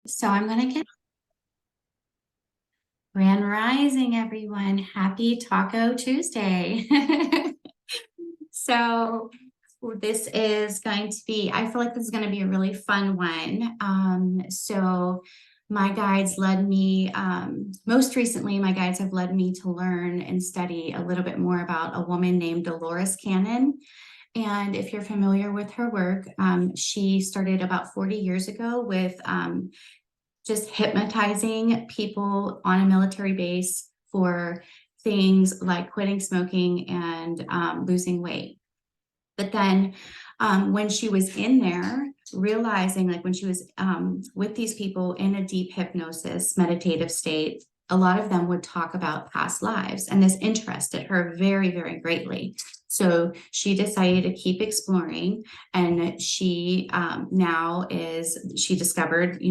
So I'm going to get Grand Rising, everyone. Happy Taco Tuesday. So this is going to be, I feel like this is going to be a really fun one. So my guides led me, most recently, my guides have led me to learn and study a little bit more about a woman named Dolores Cannon. And if you're familiar with her work, she started about 40 years ago with just hypnotizing people on a military base for things like quitting smoking and losing weight. But then when she was in there, realizing like when she was with these people in a deep hypnosis, meditative state, a lot of them would talk about past lives. And this interested her very, very greatly. So she decided to keep exploring. And she she discovered,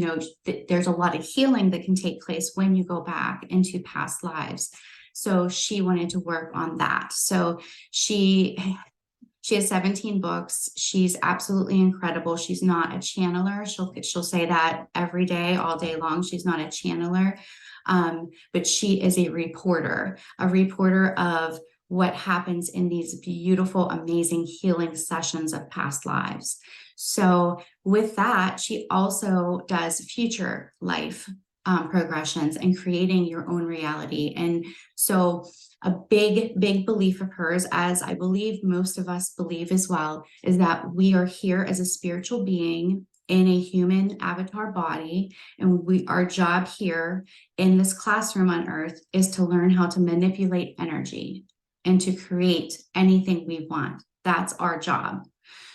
there's a lot of healing that can take place when you go back into past lives. So she wanted to work on that. So she has 17 books. She's absolutely incredible. She's not a channeler. She'll say that every day, all day long. She's not a channeler, but she is a reporter of what happens in these beautiful, amazing healing sessions of past lives. So with that, she also does future life progressions and creating your own reality. And so a big, big belief of hers, as I believe most of us believe as well, is that we are here as a spiritual being in a human avatar body. And our job here in this classroom on earth is to learn how to manipulate energy and to create anything we want. That's our job.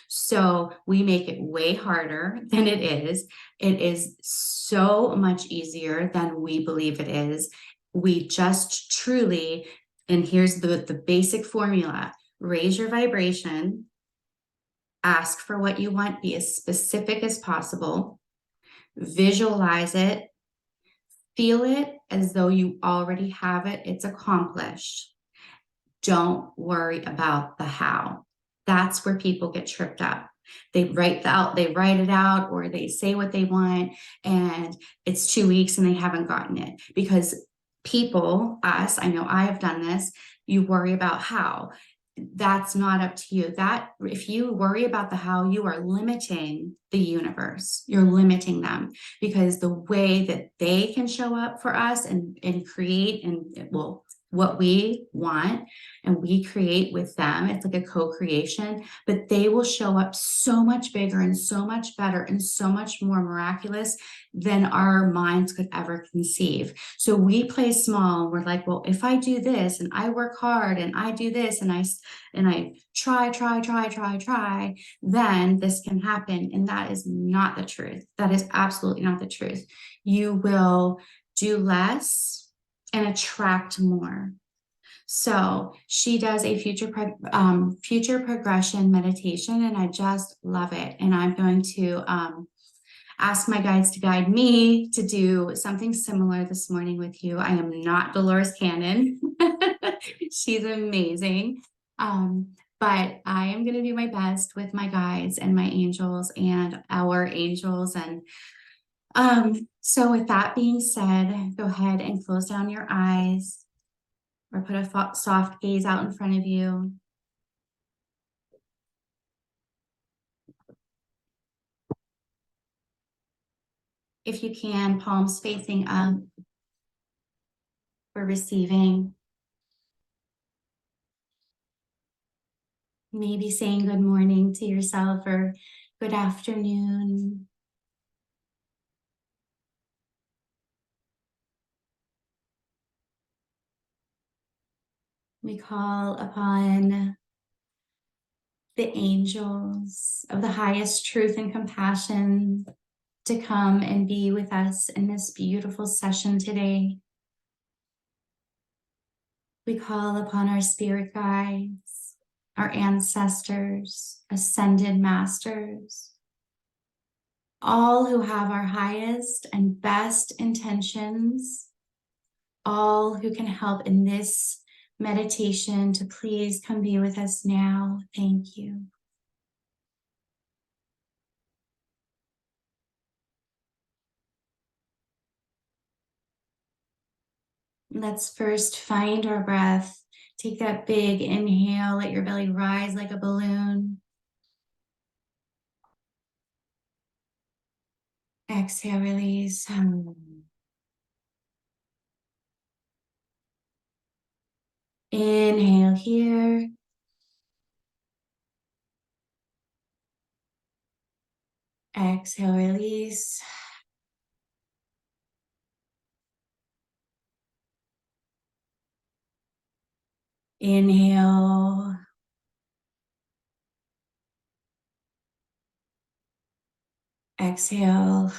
So we make it way harder than it is. It is so much easier than we believe it is. We just truly, and here's the basic formula: raise your vibration, ask for what you want, be as specific as possible, visualize it, feel it as though you already have it, it's accomplished. Don't worry about the how. That's where people get tripped up. They write it out, or they say what they want, and it's 2 weeks and they haven't gotten it. Because I know I have done this, you worry about how. That's not up to you. That if you worry about the how, you are limiting the universe. You're limiting them, because the way that they can show up for us and create what we want and we create with them, it's like a co-creation, but they will show up so much bigger and so much better and so much more miraculous than our minds could ever conceive. So we play small. We're like, well, if I do this and I work hard and I do this and I try, then this can happen. And that is not the truth. That is absolutely not the truth. You will do less and attract more. So she does a future progression meditation, and I just love it. And I'm going to ask my guides to guide me to do something similar this morning with you. I am not Dolores Cannon. She's amazing. But I am going to do my best with my guides and my angels and our angels. And so with that being said, go ahead and close down your eyes, or put a soft gaze out in front of you. If you can, palms facing up for receiving. Maybe saying good morning to yourself or good afternoon. We call upon the angels of the highest truth and compassion to come and be with us in this beautiful session today. We call upon our spirit guides, our ancestors, ascended masters, all who have our highest and best intentions, all who can help in this meditation, to please come be with us now. Thank you. Let's first find our breath. Take that big inhale, let your belly rise like a balloon. Exhale, release. Inhale here. Exhale, release. Inhale. Exhale.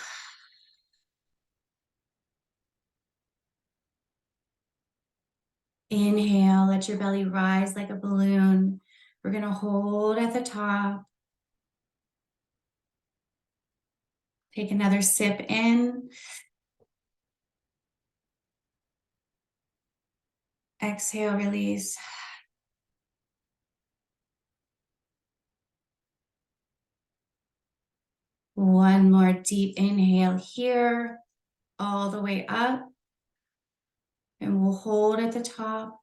Inhale, let your belly rise like a balloon. We're going to hold at the top. Take another sip in. Exhale, release. One more deep inhale here, all the way up. And we'll hold at the top.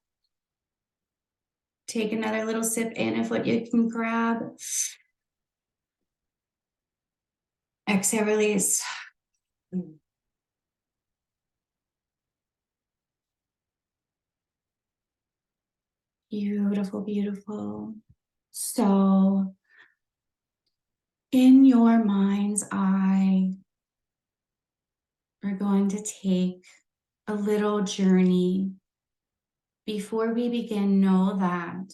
Take another little sip in of what you can grab. Exhale, release. Beautiful, beautiful. So, in your mind's eye, we're going to take a little journey. Before we begin, know that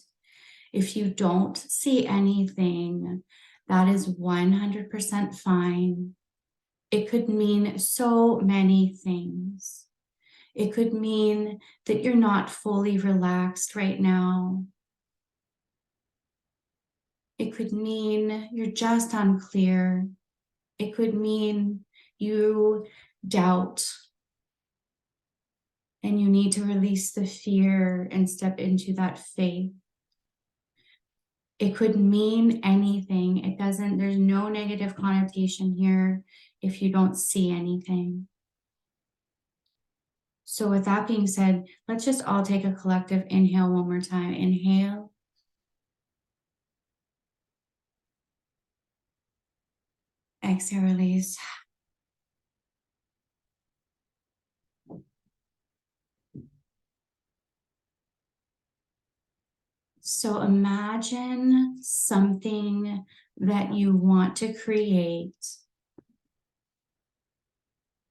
if you don't see anything, that is 100% fine. It could mean so many things. It could mean that you're not fully relaxed right now. It could mean you're just unclear. It could mean you doubt and you need to release the fear and step into that faith. It could mean anything. There's no negative connotation here if you don't see anything. So with that being said, let's just all take a collective inhale one more time. Inhale. Exhale, release. So imagine something that you want to create.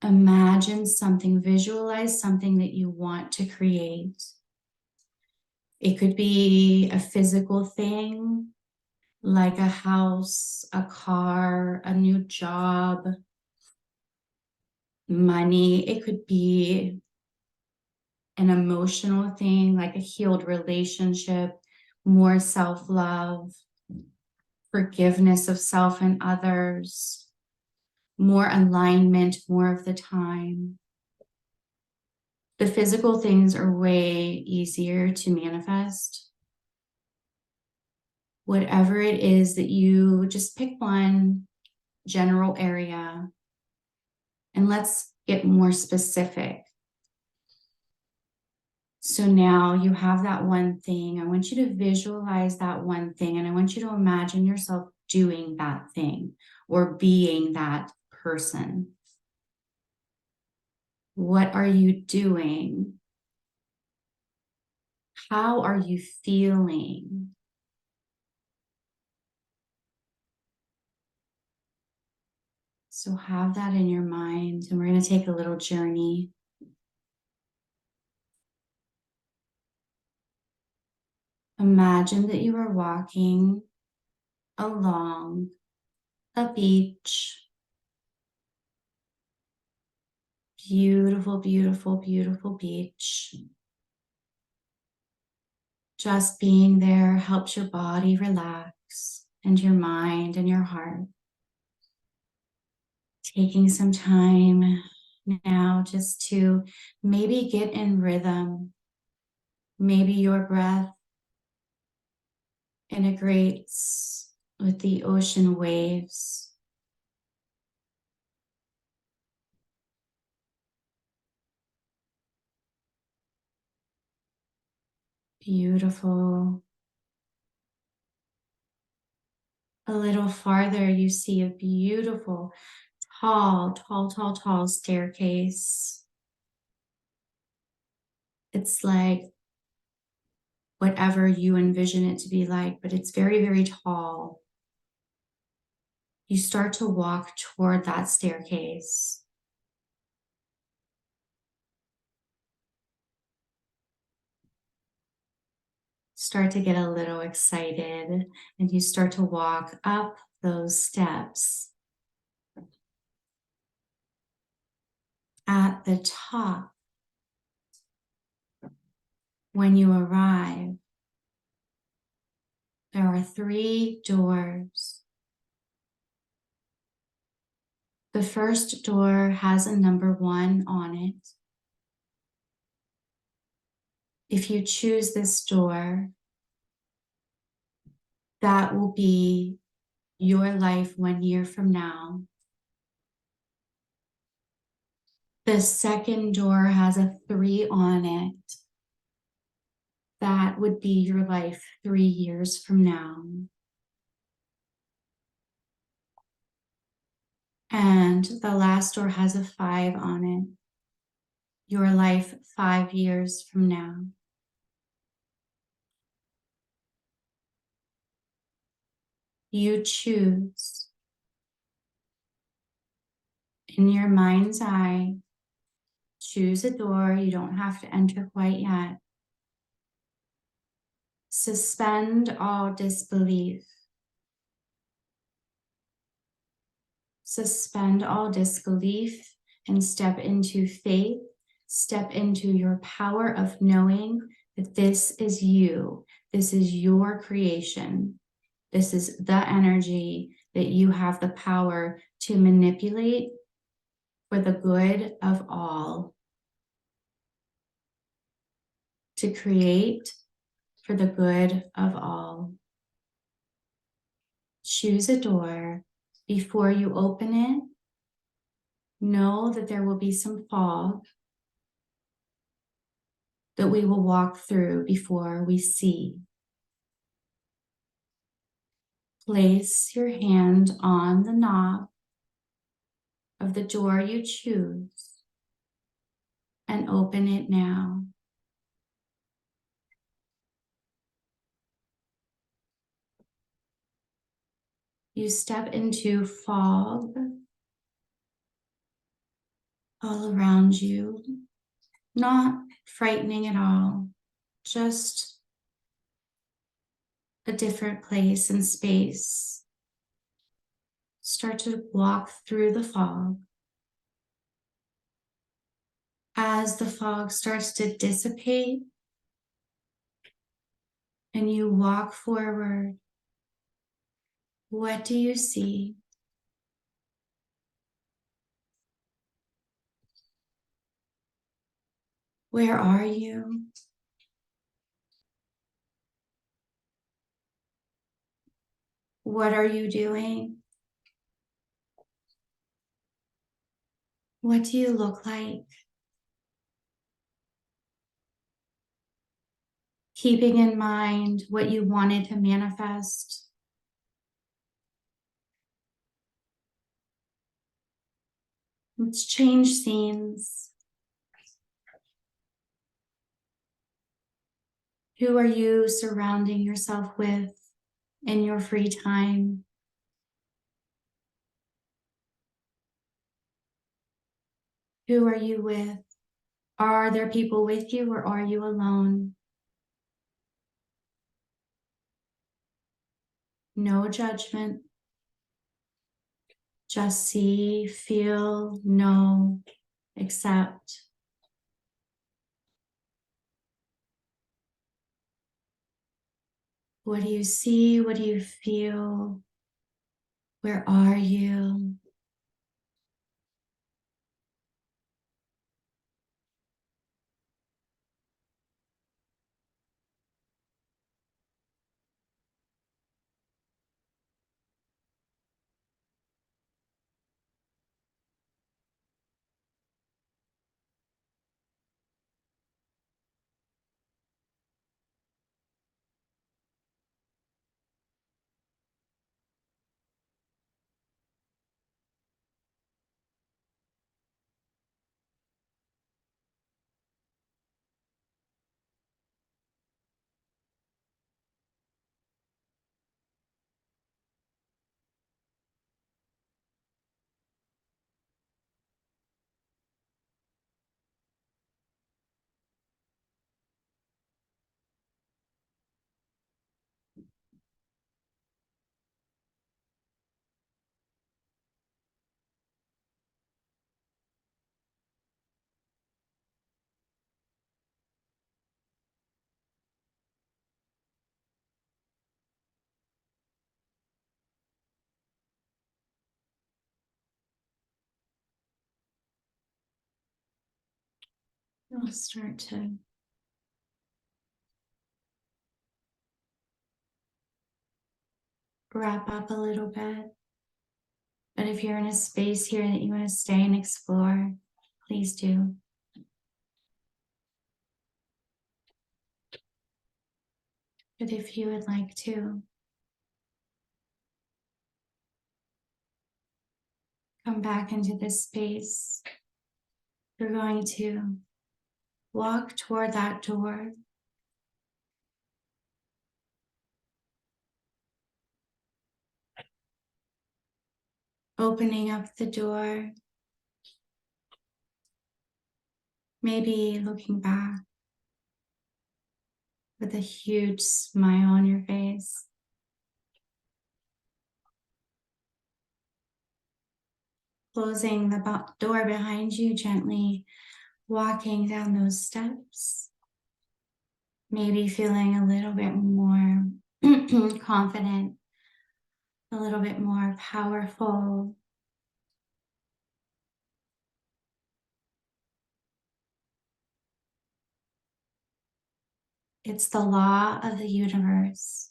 Imagine something, visualize something that you want to create. It could be a physical thing, like a house, a car, a new job, money. It could be an emotional thing, like a healed relationship, more self-love, forgiveness of self and others, more alignment more of the time. The physical things are way easier to manifest. Whatever it is that you just pick one general area and let's get more specific. So now you have that one thing. I want you to visualize that one thing and I want you to imagine yourself doing that thing or being that person. What are you doing? How are you feeling? So have that in your mind, and we're going to take a little journey. Imagine that you are walking along a beach. Beautiful, beautiful, beautiful beach. Just being there helps your body relax and your mind and your heart. Taking some time now just to maybe get in rhythm. Maybe your breath integrates with the ocean waves. Beautiful. A little farther, you see a beautiful, tall, tall, tall, tall staircase. It's like whatever you envision it to be like, but it's very, very tall. You start to walk toward that staircase. Start to get a little excited, and you start to walk up those steps. At the top, when you arrive, there are 3 doors. The first door has a number 1 on it. If you choose this door, that will be your life 1 year from now. The second door has a 3 on it. That would be your life 3 years from now. And the last door has a 5 on it. Your life 5 years from now. You choose. In your mind's eye, choose a door. You don't have to enter quite yet. Suspend all disbelief. Suspend all disbelief and step into faith. Step into your power of knowing that this is you. This is your creation. This is the energy that you have the power to manipulate for the good of all. To create for the good of all. Choose a door. Before you open it, know that there will be some fog that we will walk through before we see. Place your hand on the knob of the door you choose and open it now. You step into fog all around you, not frightening at all, just a different place and space. Start to walk through the fog. As the fog starts to dissipate and you walk forward, what do you see? Where are you? What are you doing? What do you look like? Keeping in mind what you wanted to manifest. Let's change scenes. Who are you surrounding yourself with in your free time? Who are you with? Are there people with you or are you alone? No judgment. Just see, feel, know, accept. What do you see? What do you feel? Where are you? I'll start to wrap up a little bit. But if you're in a space here that you want to stay and explore, please do. But if you would like to, come back into this space, you're going to walk toward that door. Opening up the door, maybe looking back with a huge smile on your face. Closing the door behind you, gently walking down those steps. Maybe feeling a little bit more confident, a little bit more powerful. It's the law of the universe.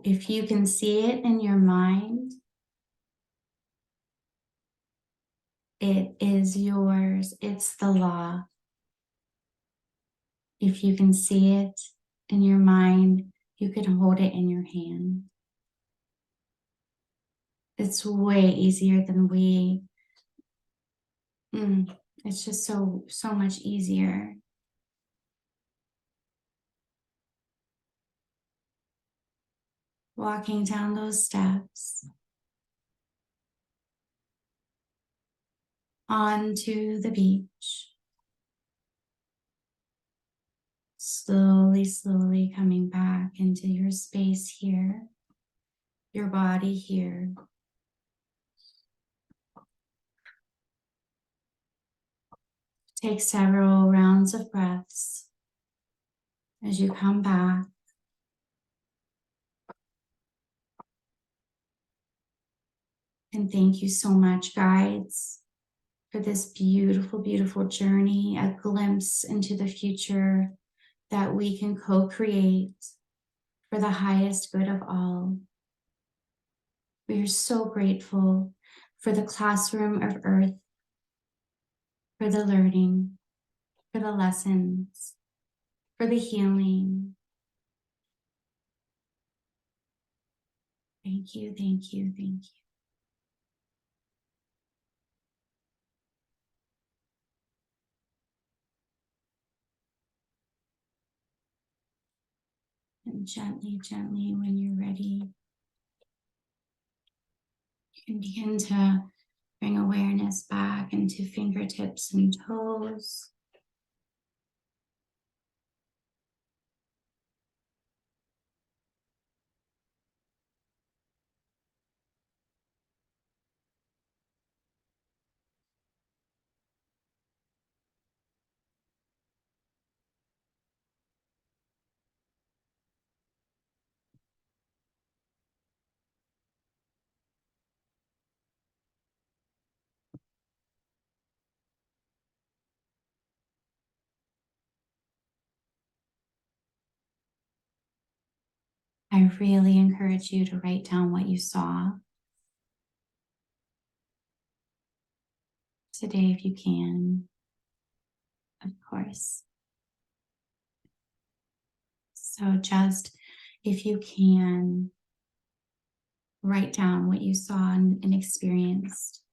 If you can see it in your mind, it is yours. It's the law. If you can see it in your mind, you can hold it in your hand. It's way easier than it's just so much easier. Walking down those steps onto the beach. Slowly, slowly coming back into your space here, your body here. Take several rounds of breaths as you come back. And thank you so much, guides, for this beautiful, beautiful journey, a glimpse into the future that we can co-create for the highest good of all. We are so grateful for the classroom of Earth, for the learning, for the lessons, for the healing. Thank you, thank you, thank you. And gently, gently, when you're ready, you can begin to bring awareness back into fingertips and toes. I really encourage you to write down what you saw today if you can, of course. So just if you can, write down what you saw and experienced.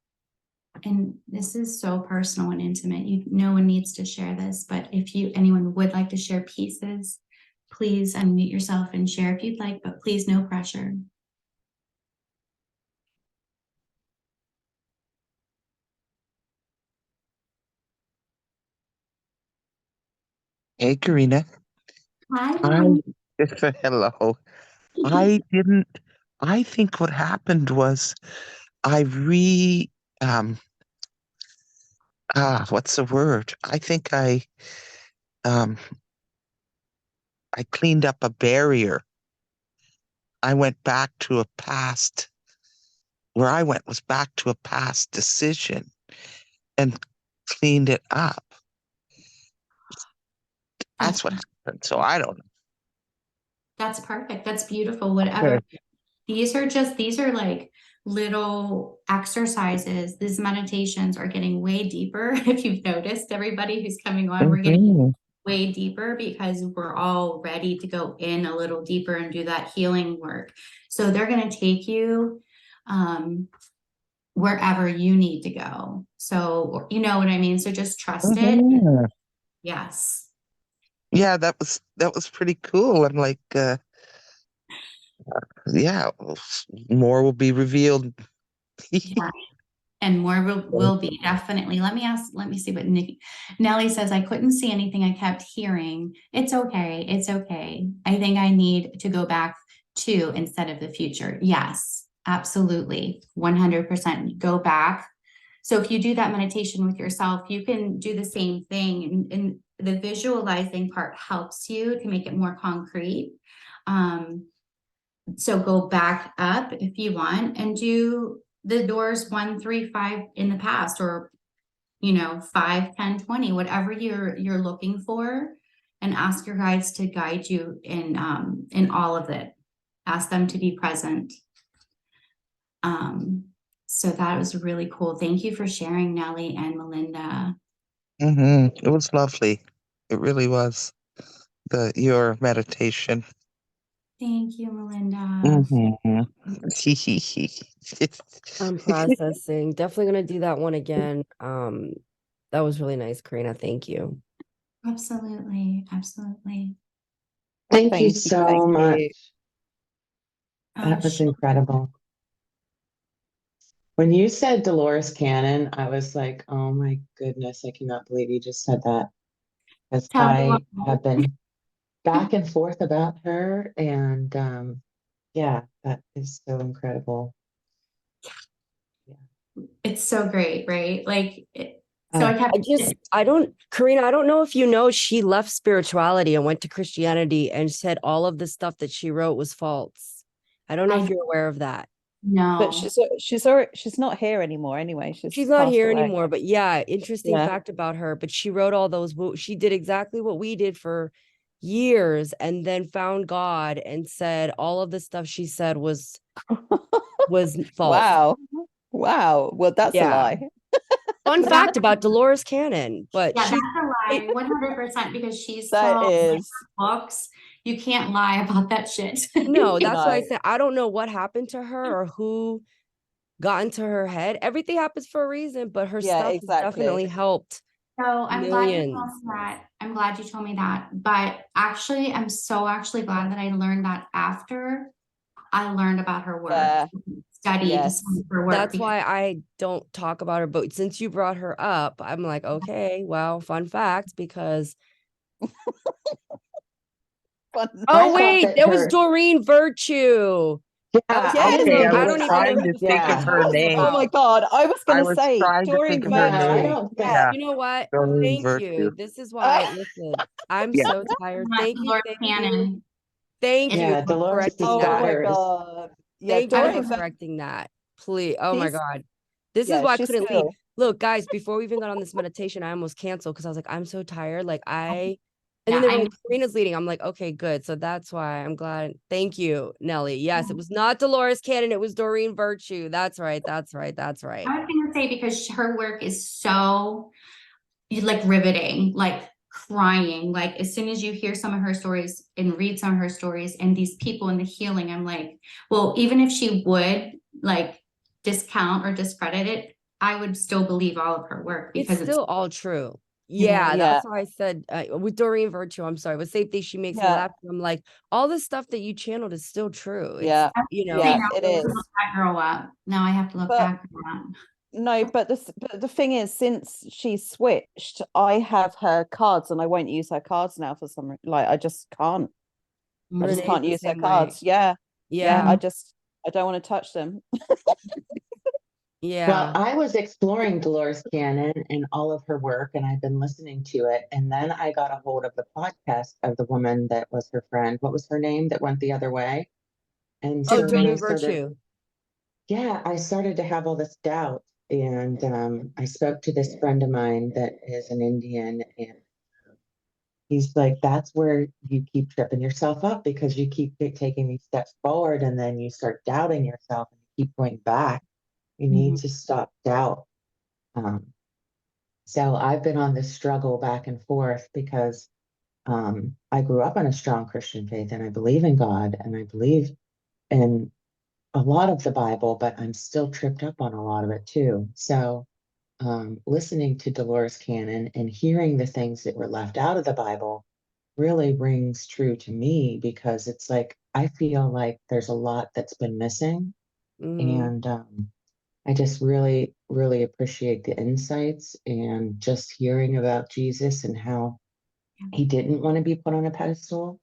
And this is so personal and intimate. No one needs to share this, but if anyone would like to share pieces, please unmute yourself and share if you'd like, but please no pressure. Hey, Corina. Hi. I hello. I didn't. I think what happened was I um what's the word? I think um I cleaned up a barrier. I went back to a past where I went was back to a past decision and cleaned it up. That's That's what happened. So I don't that's perfect. That's beautiful. Whatever. know. These are like little exercises. These meditations are getting way deeper. If you've noticed, everybody who's coming on, we're getting Mhm. way deeper because we're all ready to go in a little deeper and do that healing work. So they're going to take you wherever you need to go. So, you know what I mean? So just trust it. Mhm. Yes. Yeah, that was pretty cool. I'm like, yeah, more will be revealed. Yeah. And more will be definitely. Let me see what Nellie says. I couldn't see anything. I kept hearing. It's okay. It's okay. I think I need to go back to instead of the future. Yes, absolutely. 100% go back. So if you do that meditation with yourself, you can do the same thing. And the visualizing part helps you to make it more concrete. So go back up if you want and do the doors 1, 3, 5 in the past, or 5, 10, 20, whatever you're looking for, and ask your guides to guide you in all of it. Ask them to be present. Um, so that was really cool. Thank you for sharing, Nellie and Melinda. It was lovely. It really was. Your meditation. Thank you, Melinda. Hmm. I'm processing. Definitely gonna do that one again. That was really nice, Karina. Thank you. Absolutely, absolutely. Thank you Thank you. so Thank much. you. That was incredible. When you said Dolores Cannon, I was like, oh my goodness, I cannot believe you just said that. Because Tell me I what. have been back and forth about her. And yeah, that is so incredible. Yeah. It's so great, right? So I kept. Karina, I don't know if you know, she left spirituality and went to Christianity and said all of the stuff that she wrote was false. I don't know I if you're aware of that. But know. she's not here anymore anyway. She's She's not passed here away. anymore, but yeah, interesting Yeah. fact about her. But she wrote all those, she did exactly what we did for years and then found God and said all of the stuff she said was false. Wow. Wow. Well, that's a Yeah. lie. Fun Well, that's fact about Dolores Cannon, but yeah, she that's a lie, 100%, because she's That so is books. You can't lie about that shit. no, that's why I no. said I don't know what happened to her or who got into her head. Everything happens for a reason, but her Yeah, stuff has exactly. definitely helped So I'm glad you told millions. me that. I'm glad you told me that. But actually, I'm so actually glad that I learned that after I learned about her work, Yeah. studied some Yes. of her work. That's why I don't talk about her. But since you brought her up, I'm like, okay, well, fun fact, because Fun. I oh thought wait, that that was her, Doreen Virtue. That was yeah, I Yes. didn't Okay, know I who I was don't it, even know trying who to the fuck think you're of yeah, her talking Oh name. my about. God. I was I gonna was say trying to think Doreen of her yeah, I Virtue. name. don't think, Yes. Yeah, You know what? Doreen Thank Virtue. you. This is why, listen, I'm Yeah. so tired. Thank you. Dolores Thank you. Cannon. Thank you yeah, for Dolores's correcting Oh that. my daughters. God. Yeah, Thank you I for Doreen correcting that. Please. Oh my she's God. This is yeah, why I she's couldn't leave. still Look, guys, before we even got on this meditation, I almost canceled because I was like, I'm so tired. And Yeah, then they were I like, Karina's leading. I'm like, okay, good. So that's why I'm glad. Thank you, Nellie. Yes, it was not Dolores Cannon. It was Doreen Virtue. That's right. That's right. That's right. was gonna say, because her work is so like riveting, like crying. Like as soon as you hear some of her stories and read some of her stories and these people in the healing, I'm like, well, even if she would like discount or discredit it, I would still believe all of her work It's because it's still all true. yeah. Yeah, yeah, that's why I said with Doreen Virtue, I'm sorry, with Same Thing She Makes Me yeah, Laugh. I'm like, all the stuff that you channeled is still true. It's, yeah, Say yeah, now it I have to look is. that girl up. Now I have to look But back at that. no, but the thing is, since she switched, I have her cards and I won't use her cards now for some like I just can't. I just Renee's can't the use her same way. cards. Yeah. Yeah, Yeah. I don't want to touch them. Well, Yeah. I was exploring Dolores Cannon and all of her work, and I've been listening to it. And then I got a hold of the podcast of the woman that was her friend. What was her name that went the other way? And Oh, so then I Doreen started, Virtue. yeah, I started to have all this doubt. And I spoke to this friend of mine that is an Indian, and he's like, that's where you keep tripping yourself up because you keep taking these steps forward and then you start doubting yourself and you keep going back. You need Mhm. to stop doubt. So I've been on this struggle back and forth because I grew up in a strong Christian faith and I believe in God and I believe in a lot of the Bible, but I'm still tripped up on a lot of it too. So listening to Dolores Cannon and hearing the things that were left out of the Bible really rings true to me because it's like I feel like there's a lot that's been missing. Mhm. And I just really, really appreciate the insights and just hearing about Jesus and how he didn't want to be put on a pedestal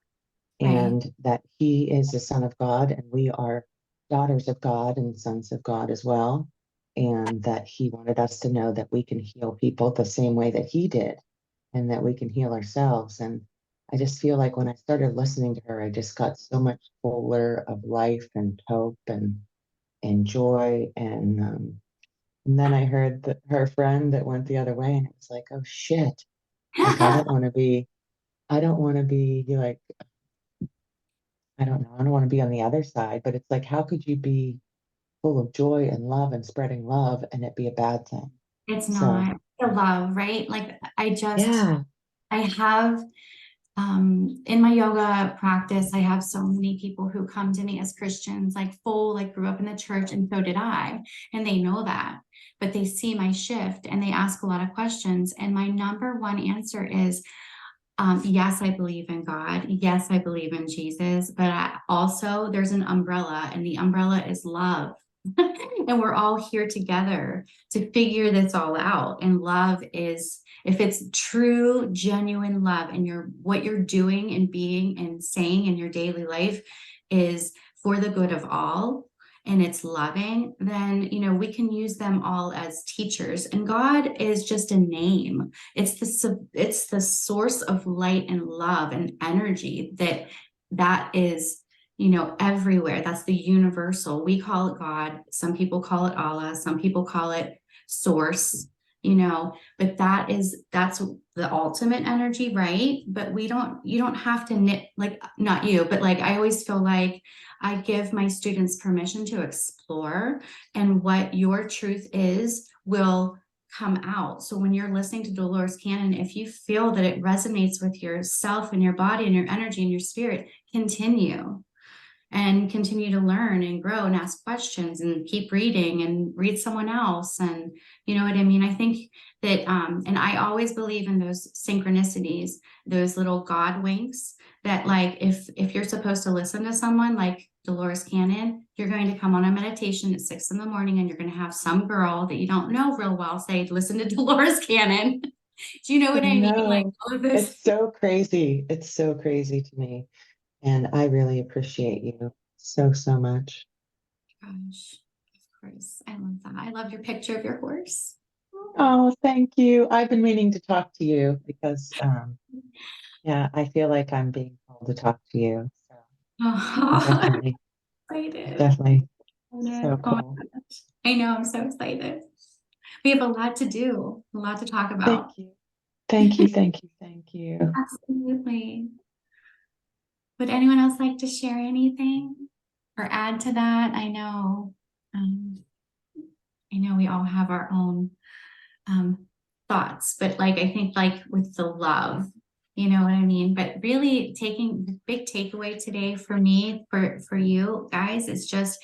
Right. and that he is the Son of God and we are daughters of God and sons of God as well. And that he wanted us to know that we can heal people the same way that he did and that we can heal ourselves. And I just feel like when I started listening to her, I just got so much fuller of life and hope and joy. And then I heard that her friend that went the other way, and it was like, oh shit, like I don't want to be like, I don't know, I don't want to be on the other side, but it's like, how could you be full of joy and love and spreading love and it be a bad thing? It's So, not the love, right? Like yeah. I have in my yoga practice, I have so many people who come to me as Christians, like full, like grew up in the church, and so did I. And they know that, but they see my shift and they ask a lot of questions. And my number one answer is, yes, I believe in God. Yes, I believe in Jesus, but also there's an umbrella, and the umbrella is love. And we're all here together to figure this all out. And love is, if it's true, genuine love, and what you're doing and being and saying in your daily life is for the good of all, and it's loving, then we can use them all as teachers. And God is just a name. It's the source of light and love and energy that is everywhere. That's the universal. We call it God. Some people call it Allah. Some people call it source, but that's the ultimate energy, right? But you don't have to knit, like, not you, but like, I always feel like I give my students permission to explore, and what your truth is will come out. So when you're listening to Dolores Cannon, if you feel that it resonates with yourself and your body and your energy and your spirit, continue to learn and grow and ask questions and keep reading and read someone else. And you know what I mean? I think that, and I always believe in those synchronicities, those little God winks, that like, if you're supposed to listen to someone like Dolores Cannon, you're going to come on a meditation at 6 a.m. and you're going to have some girl that you don't know real well say, listen to Dolores Cannon. Do you know I what I mean? Like know. all of this. It's so crazy. It's so crazy to me. And I really appreciate you so, so much. Gosh, of course. I love that. I love your picture of your horse. Oh, thank you. I've been meaning to talk to you because, yeah, I feel like I'm being called to talk to you. So Oh, I'm definitely, excited. definitely so Oh my cool. gosh. I know, I'm so excited. We have a lot to do, a lot to talk Thank about. you. Thank you. Thank you. Thank you. Absolutely. Would anyone else like to share anything or add to that? Um, I know we all have our own thoughts, but like, I think like with the love, you know what I mean? But really taking the big takeaway today for me, for you guys, is just,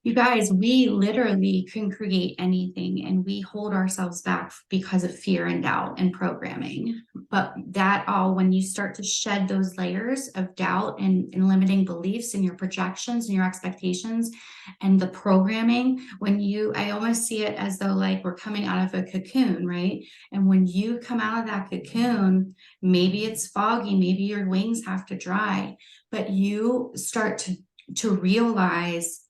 you guys, we literally can create anything, and we hold ourselves back because of fear and doubt and programming. But that all, when you start to shed those layers of doubt and limiting beliefs and your projections and your expectations and the programming, I almost see it as though like we're coming out of a cocoon, right? And when you come out of that cocoon, maybe it's foggy, maybe your wings have to dry, but you start to realize,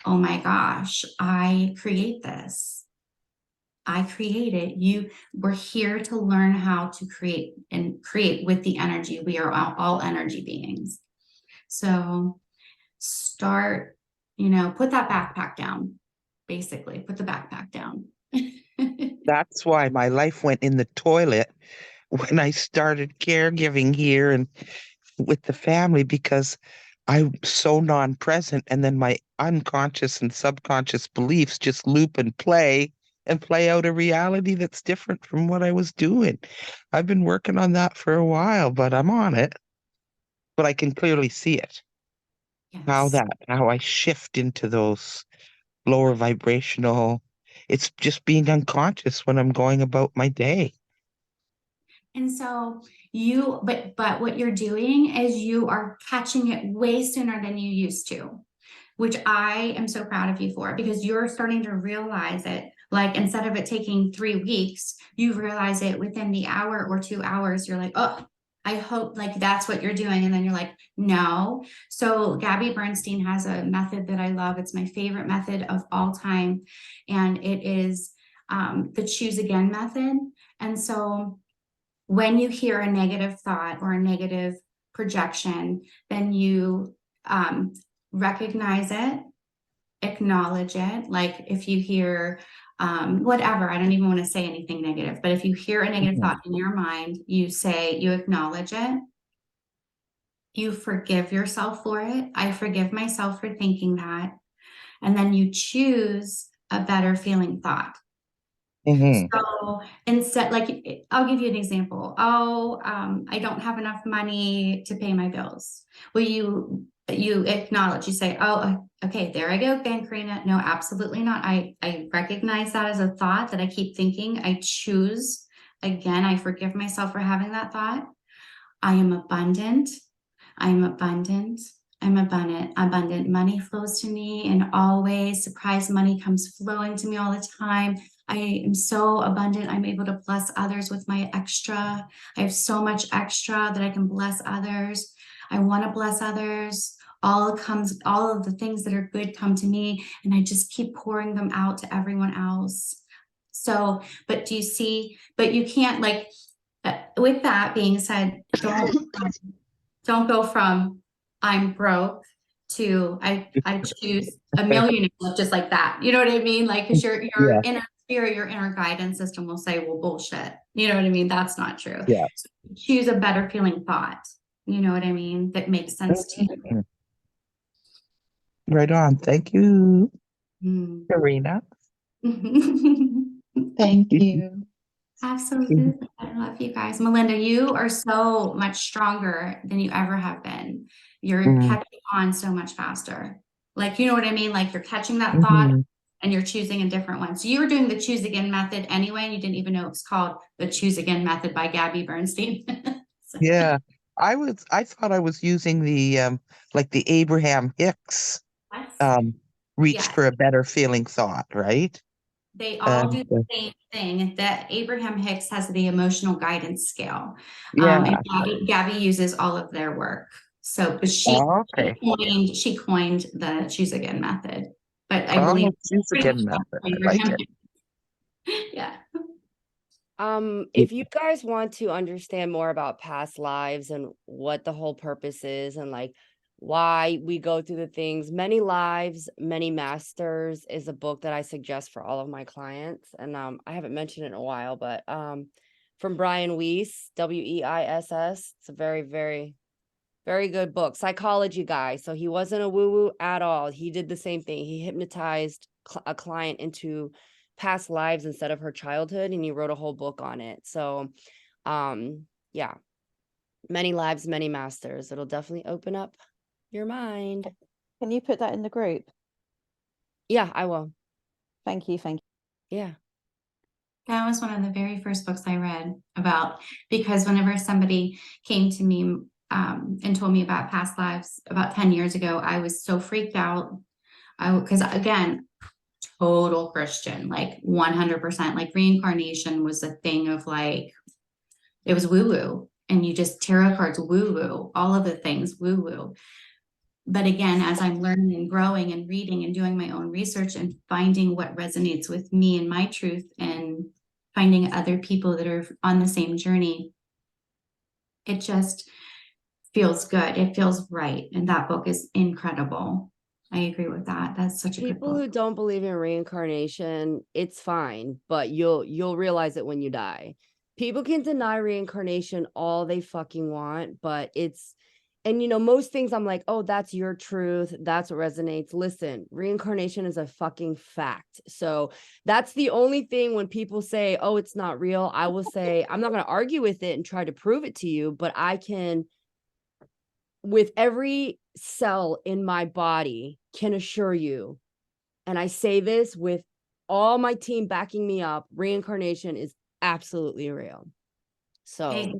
oh my gosh, I create this. I create it. We're here to learn how to create and create with the energy. We are all energy beings. So start, put that backpack down, basically, put the backpack down. That's why my life went in the toilet when I started caregiving here and with the family because I'm so non-present, and then my unconscious and subconscious beliefs just loop and play out a reality that's different from what I was doing. I've been working on that for a while, but I'm on it. But I can clearly see it. Yes. How I shift into those lower vibrational. It's just being unconscious when I'm going about my day. And so but what you're doing is you are catching it way sooner than you used to, which I am so proud of you for, because you're starting to realize it. Like, instead of it taking 3 weeks, you realize it within the hour or 2 hours. You're like, oh, I hope like that's what you're doing. And then you're like, no. So Gabby Bernstein has a method that I love. It's my favorite method of all time. And it is the choose again method. And so when you hear a negative thought or a negative projection, then you recognize it, acknowledge it. Like if you hear whatever, I don't even want to say anything negative, but if you hear a negative thought in your mind, you acknowledge it, you forgive yourself for it. I forgive myself for thinking that. And then you choose a better feeling thought. Mm-hmm. So instead, like, I'll give you an example. Oh, I don't have enough money to pay my bills. Well, you acknowledge, you say, oh, okay, there I go again, Corina. No, absolutely not. I recognize that as a thought that I keep thinking. I choose again. I forgive myself for having that thought. I am abundant. I am abundant. I'm abundant. Abundant money flows to me in all ways. Surprise money comes flowing to me all the time. I am so abundant. I'm able to bless others with my extra. I have so much extra that I can bless others. I want to bless others. All of the things that are good come to me, and I just keep pouring them out to everyone else. So, but do you see, but you can't, like, with that being said, don't go from I'm broke to I choose a millionaire just like that. You know what I mean? Like, because your Yeah. inner spirit, your inner guidance system will say, well, bullshit. You know what I mean? That's not true. Yeah. So choose a better feeling thought. You know what I mean? That makes sense to you. Right on. Thank you, Mm. Corina. Thank you. Absolutely. I love you guys. Melinda, you are so much stronger than you ever have been. You're catching on so much faster. Like, you know what I mean? Like, you're catching that thought and you're choosing a different one. So you were doing the choose again method anyway, and you didn't even know it was called the choose again method by Gabby Bernstein. So, Yeah. I thought I was using the like the Abraham Hicks that's- reach yeah. for a better feeling thought, right? They all do the same thing. That Abraham Hicks has the emotional guidance scale. Yeah. And Gabby uses all of their work. So, but Okay. she coined the choose again method. But I Oh, believe choose again method. I like Abraham it. Hicks. Yeah. If you guys want to understand more about past lives and what the whole purpose is and like why we go through the things, Many Lives, Many Masters is a book that I suggest for all of my clients. And I haven't mentioned it in a while, but from Brian Weiss, Weiss. It's a very, very, very good book. Psychology guy. So he wasn't a woo-woo at all. He did the same thing. He hypnotized a client into past lives instead of her childhood, and he wrote a whole book on it. So yeah, Many Lives, Many Masters. It'll definitely open up your mind. Can you put that in the group? Yeah, I will. Thank you. Thank you. Yeah. That was one of the very first books I read about, because whenever somebody came to me and told me about past lives about 10 years ago, I was so freaked out. Because again, total Christian, like 100%, like reincarnation was a thing of like, it was woo woo. And you just tarot cards, woo woo, all of the things, woo woo. But again, as I'm learning and growing and reading and doing my own research and finding what resonates with me and my truth, and finding other people that are on the same journey, it just feels good. It feels right. And that book is incredible. I agree with that. That's such a good People who book. don't believe in reincarnation, it's fine, but you'll realize it when you die. People can deny reincarnation all they fucking want, but and most things I'm like, oh, that's your truth. That's what resonates. Listen, reincarnation is a fucking fact. So that's the only thing when people say, oh, it's not real. I will say, I'm not going to argue with it and try to prove it to you, but I can, with every cell in my body, can assure you, and I say this with all my team backing me up, reincarnation is absolutely real. So Okay,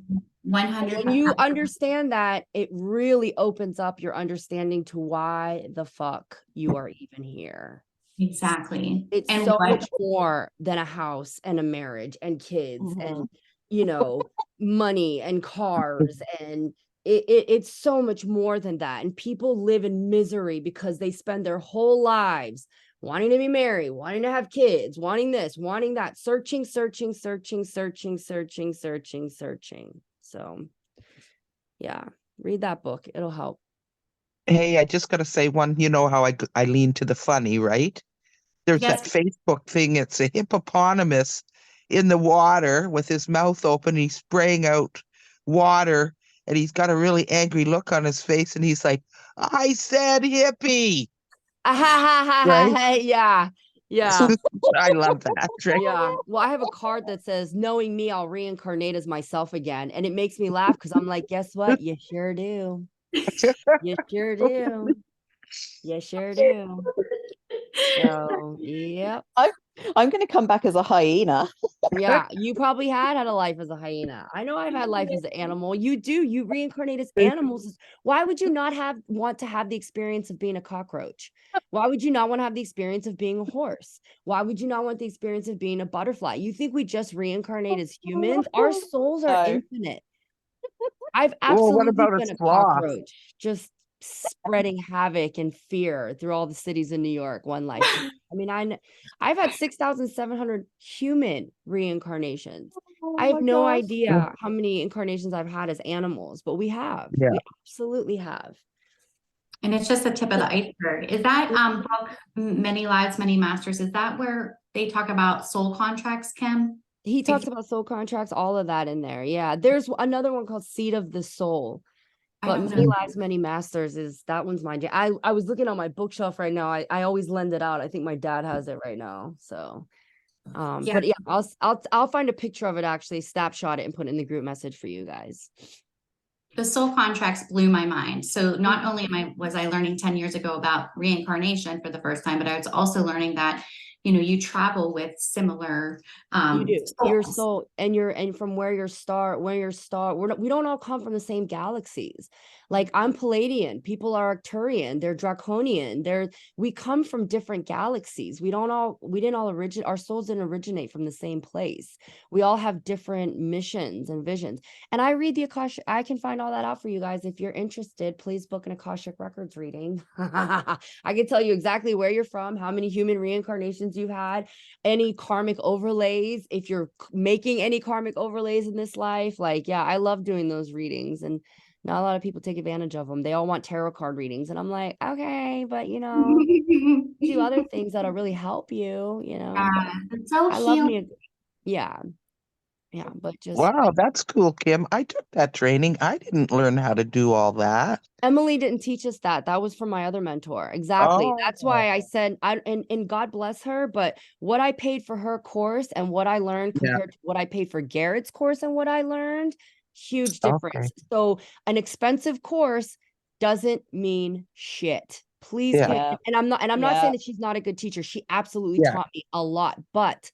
when 100%. you understand that, it really opens up your understanding to why the fuck you are even here. Exactly. It's And so what much more than a house and a marriage and kids and, money and cars. And it's so much more than that. And people live in misery because they spend their whole lives wanting to be married, wanting to have kids, wanting this, wanting that, searching. So yeah, read that book. It'll help. Hey, I just gotta say one, you know how I lean to the funny, right? There's that yes, Facebook thing. It's a hippopotamus in the water with his mouth open. He's spraying out water and he's got a really angry look on his face. And he's like, I said hippie, right? Yeah. Yeah. I love that. Right? Yeah. Well, I have a card that says, knowing me, I'll reincarnate as myself again. And it makes me laugh because I'm like, guess what? You sure do. You sure do. You sure do. So, yep. I'm going to come back as a hyena. Yeah. You probably had a life as a hyena. I know I've had life as an animal. You do. You reincarnate as animals. Why would you not want to have the experience of being a cockroach? Why would you not want to have the experience of being a horse? Why would you not want the experience of being a butterfly? You think we just reincarnate as humans? Our souls are No. infinite. I've Well, what absolutely about a been a sloth? cockroach, just spreading havoc and fear through all the cities in New York one lifetime. I mean, I've had 6,700 human reincarnations. I have my no gosh. idea how many incarnations I've had as animals, but we have. Yeah. We absolutely have. and it's just the tip of the iceberg. Is that book, Many Lives, Many Masters, is that where they talk about soul contracts, Kim? He talks about soul contracts, all of that in there. Yeah. There's another one called Seed of the Soul. I But don't Many know. Lives, Many Masters is that one's mine. I was looking on my bookshelf right now. I always lend it out. I think my dad has it right now. So Yeah. but yeah, I'll find a picture of it, actually snapshot it and put it in the group message for you guys. The soul contracts blew my mind. So not only was I learning 10 years ago about reincarnation for the first time, but I was also learning that, you travel with similar You do. Your souls. soul and from where your star, we don't all come from the same galaxies. Like I'm Palladian, people are Arcturian, they're Draconian, we come from different galaxies. We didn't all originate, our souls didn't originate from the same place. We all have different missions and visions. And I read the Akashic, I can find all that out for you guys. If you're interested, please book an Akashic Records reading. I can tell you exactly where you're from, how many human reincarnations you've had, any karmic overlays, if you're making any karmic overlays in this life. Like, yeah, I love doing those readings, and not a lot of people take advantage of them. They all want tarot card readings, and I'm like, okay, but do other things that'll really help you, but It's so I love healing. me yeah, but just Wow, that's cool, Kim. I took that training. I didn't learn how to do all that. Emily didn't teach us that. That was from my other mentor. Exactly. That's Oh, why I said, and God bless her, but what I paid for her course and what I learned yeah. compared to what I paid for Garrett's course and what I learned, huge Okay. difference. So an expensive course doesn't mean shit. Please Yeah. give, Yeah. and I'm not Yeah. saying that she's not a good teacher. She absolutely Yeah. taught me a lot, but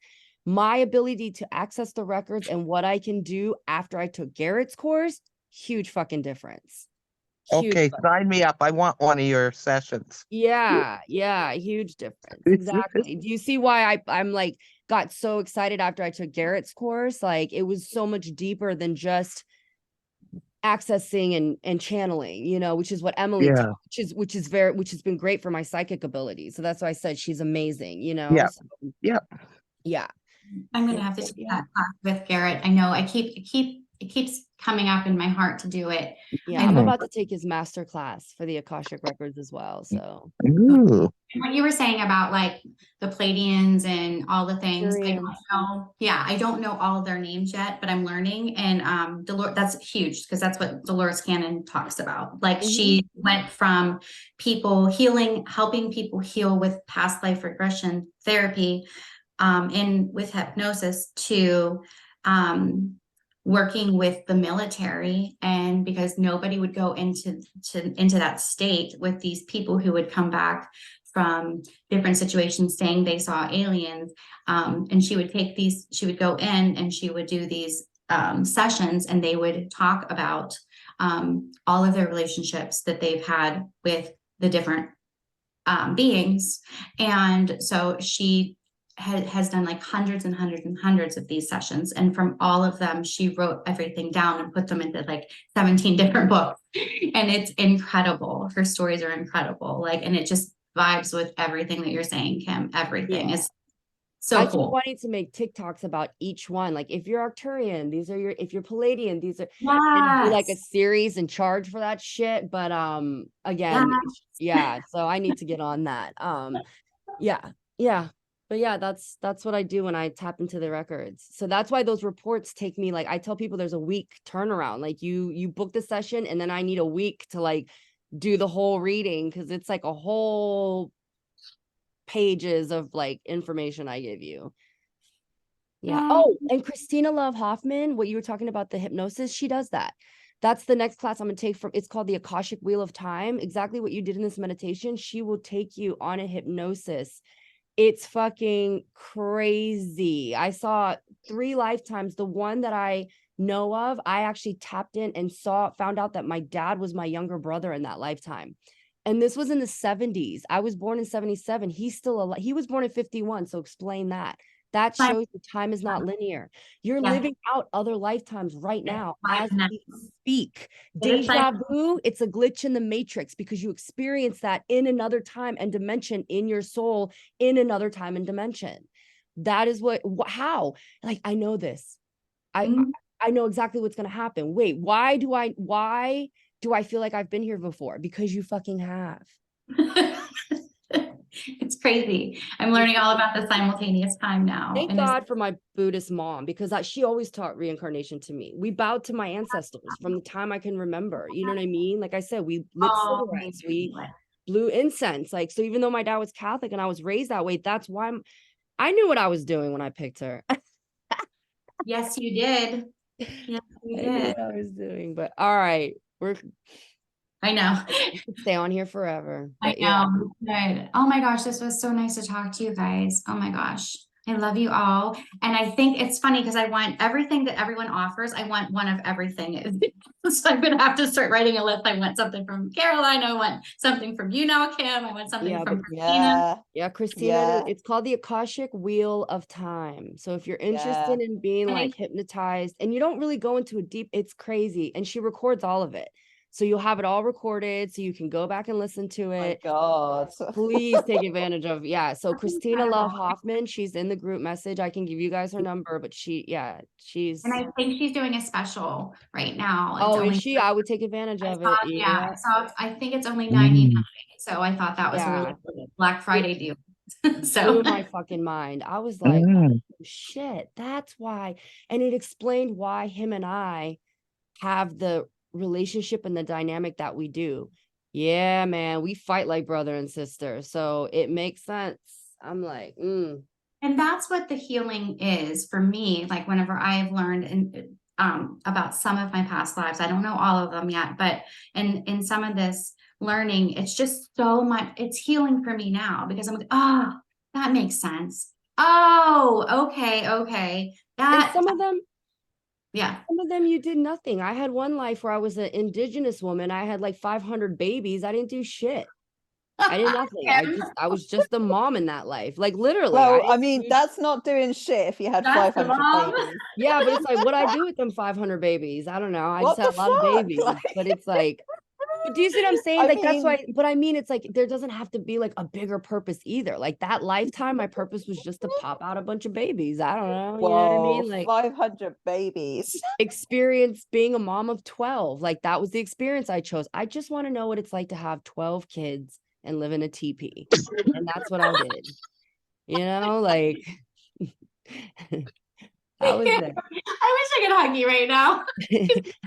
my ability to access the records and what I can do after I took Garrett's course, huge fucking difference. Huge. Okay, sign me up. I want one of your sessions. Yeah, huge difference. Exactly. Do you see why I'm like got so excited after I took Garrett's course? Like it was so much deeper than just accessing and channeling, which is what Emily Yeah. taught, which has been great for my psychic ability. So that's why I said she's amazing, Yeah. So, Yeah. yeah. I'm gonna have to take that class with Garrett. I know it keeps coming up in my heart to do it. Yeah, I I'm know. about to take his master class for the Akashic Records as well. So Ooh. And what you were saying about like the Palladians and all the things, I don't Syrians. know. Yeah, I don't know all of their names yet, but I'm learning. And Dolores, that's huge because that's what Dolores Cannon talks about. Like she went from people healing, helping people heal with past life regression therapy, and with hypnosis to working with the military, and because nobody would go into that state with these people who would come back from different situations saying they saw aliens, and she would go in and she would do these sessions, and they would talk about all of their relationships that they've had with the different beings. And so she has done like hundreds and hundreds and hundreds of these sessions, and from all of them she wrote everything down and put them into like 17 different books, and it's incredible. Her stories are incredible, like, and it just vibes with everything that you're saying, Kim. Everything is so I keep cool. wanting to make TikToks about each one. Like if you're Arcturian, these are if you're Palladian, these are, and do like a series and charge for that shit. But again, yeah, so I need to get on that. Yeah. But yeah, that's what I do when I tap into the records. So that's why those reports take me, like, I tell people there's a week turnaround. Like you book the session and then I need a week to like do the whole reading, because it's like a whole pages of like information I give you. Yeah. Oh, and Christina Love Hoffman, what you were talking about, the hypnosis, she does that. That's the next class I'm gonna take from, it's called the Akashic Wheel of Time. Exactly what you did in this meditation. She will take you on a hypnosis. It's fucking crazy. I saw 3 lifetimes. The one that I know of, I actually tapped in and found out that my dad was my younger brother in that lifetime. And this was in the 70s. I was born in 77. He's still alive. He was born in 51. So explain that. That shows you time is not linear. You're living out other lifetimes right now as we speak. Deja vu, it's a glitch in the matrix because you experience that in another time and dimension in your soul in another time and dimension. That is how, like, I know this. I know exactly what's going to happen. Wait, why do I feel like I've been here before? Because you fucking have. It's crazy. I'm learning all about the simultaneous time now. Thank God for my Buddhist mom, because she always taught reincarnation to me. We bowed to my ancestors from the time I can remember. You know what I mean? Like I said, we lit cigarettes, we blew incense. Like, so even though my dad was Catholic and I was raised that way, that's why I knew what I was doing when I picked her. Yes, you did. Yes, you did. I knew what I was doing, but all right. I know. We could stay on here forever. I know. Good. Oh my gosh, this was so nice to talk to you guys. Oh my gosh. I love you all. And I think it's funny because I want everything that everyone offers. I want one of everything. So I'm going to have to start writing a list. I want something from Caroline. I want something from Kim. I want something from Christina. Yeah, Christina. It's called the Akashic Wheel of Time. So if you're interested in being like hypnotized, and you don't really go into a deep, it's crazy. And she records all of it. So you'll have it all recorded so you can go back and listen to it. My God. Please take advantage of, so Christina Love Hoffman, she's in the group message. I can give you guys her number, but she's. And I think she's doing a special right now. Oh, is she? I would take advantage of it. Yeah. So I think it's only $99. So I thought that was a really good Black Friday deal. So blew my fucking mind. I was like, oh, shit, that's why. And it explained why him and I have the relationship and the dynamic that we do. Yeah, man, we fight like brother and sister, so it makes sense. I'm like, and that's what the healing is for me. Like whenever I've learned about some of my past lives, I don't know all of them yet, but in some of this learning, it's just so much, it's healing for me now because I'm like, oh, that makes sense. Oh, okay. And some of them, some of them you did nothing. I had one life where I was an indigenous woman. I had like 500 babies. I didn't do shit. I did nothing. I was just a mom in that life. Like literally. Well, I mean, that's not doing shit if you had 500 babies. Yeah, but it's like, what I do with them 500 babies? I don't know. I just had a lot of babies. But it's like, but do you see what I'm saying? Like, that's why, but I mean, it's like, there doesn't have to be like a bigger purpose either. Like that lifetime, my purpose was just to pop out a bunch of babies. I don't know. You know what I mean? Like 500 babies. Experience being a mom of 12. Like that was the experience I chose. I just want to know what it's like to have 12 kids and live in a teepee. And that's what I did. You know, like I was there. I wish I could hug you right now.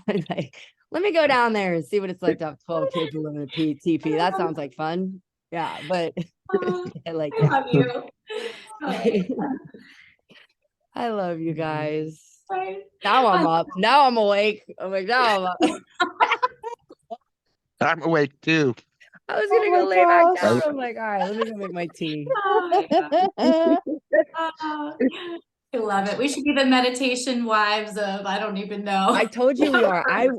I was like, let me go down there and see what it's like to have 12 kids and live in a TP. That sounds like fun. Yeah, but I like I that. love you. All right. I love you guys. Bye. Now I'm up. Now I'm awake. I'm like, now I'm up. I'm awake too. I was Oh gonna my go lay back gosh. down. I'm like, all right, let me go make my tea. Oh my God. I love it. We should be the meditation wives of, I don't even know. I told you we are. I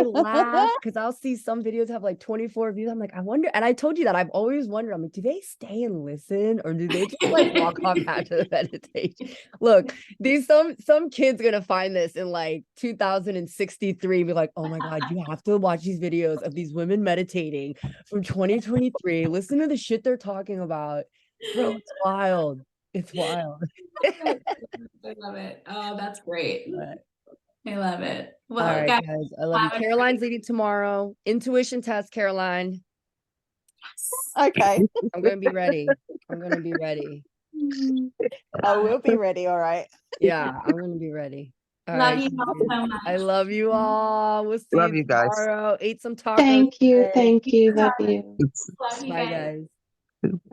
laugh because I'll see some videos have like 24 views. I'm like, I wonder. And I told you that I've always wondered. I'm like, do they stay and listen, or do they just like walk off after the meditation? Look, these some kids gonna find this in like 2063 and be like, oh my God, you have to watch these videos of these women meditating from 2023. Listen to the shit they're talking about, bro. It's wild. It's wild. I love it. Oh, that's great. But, I love it. Well, all right, guys, guys. I love you. have a Caroline's leading tomorrow. Intuition test, Caroline. Okay. I'm gonna be ready. I'm gonna be ready. I will be ready. All right. Yeah, I'm gonna be ready. All love right, you all guys. so much. I love you all. We'll see Love you you guys. tomorrow. Ate some tacos. Thank you. today. Love you. Love you Bye, guys. guys.